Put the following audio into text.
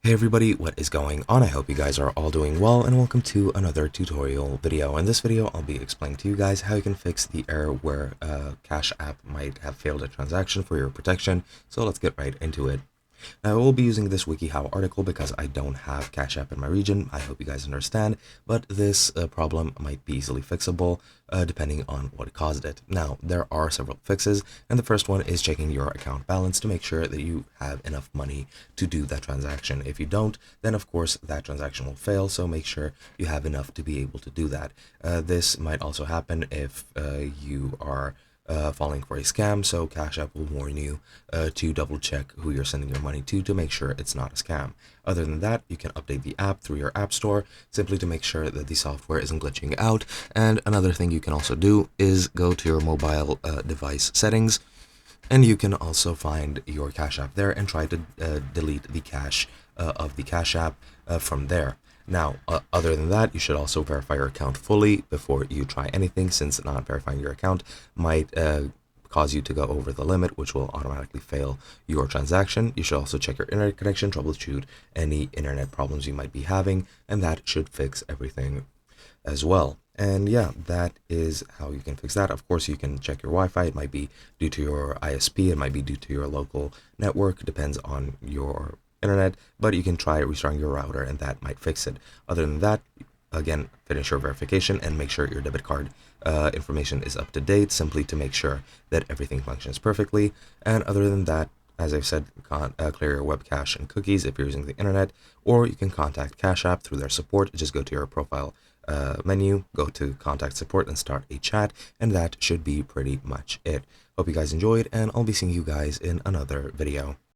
Hey everybody, what is going on? I hope you guys are all doing well and welcome to another tutorial video. In this video, I'll be explaining to you guys how you can fix the error where Cash App might have failed a transaction for your protection. So let's get right into it. Now, I will be using this WikiHow article because I don't have Cash App in my region. I hope you guys understand, but this problem might be easily fixable depending on what caused it. Now, there are several fixes, and the first one is checking your account balance to make sure that you have enough money to do that transaction. If you don't, then of course that transaction will fail, so make sure you have enough to be able to do that. This might also happen if you are falling for a scam, so Cash App will warn you to double check who you're sending your money to make sure it's not a scam. Other than that, you can update the app through your app store simply to make sure that the software isn't glitching out. And another thing you can also do is go to your mobile device settings, and you can also find your Cash App there and try to delete the cache of the Cash App from there. Now, other than that, you should also verify your account fully before you try anything, since not verifying your account might cause you to go over the limit, which will automatically fail your transaction. You should also check your internet connection, troubleshoot any internet problems you might be having, and that should fix everything as well. And yeah, that is how you can fix that. Of course, you can check your Wi-Fi. It might be due to your ISP, it might be due to your local network, depends on your internet, but you can try restarting your router and that might fix it. Other than that, again, finish your verification and make sure your debit card information is up to date, simply to make sure that everything functions perfectly. And other than that, as I've said, clear your web cache and cookies if you're using the internet, or you can contact Cash App through their support. Just go to your profile menu, go to contact support and start a chat, and that should be pretty much it. Hope you guys enjoyed, and I'll be seeing you guys in another video.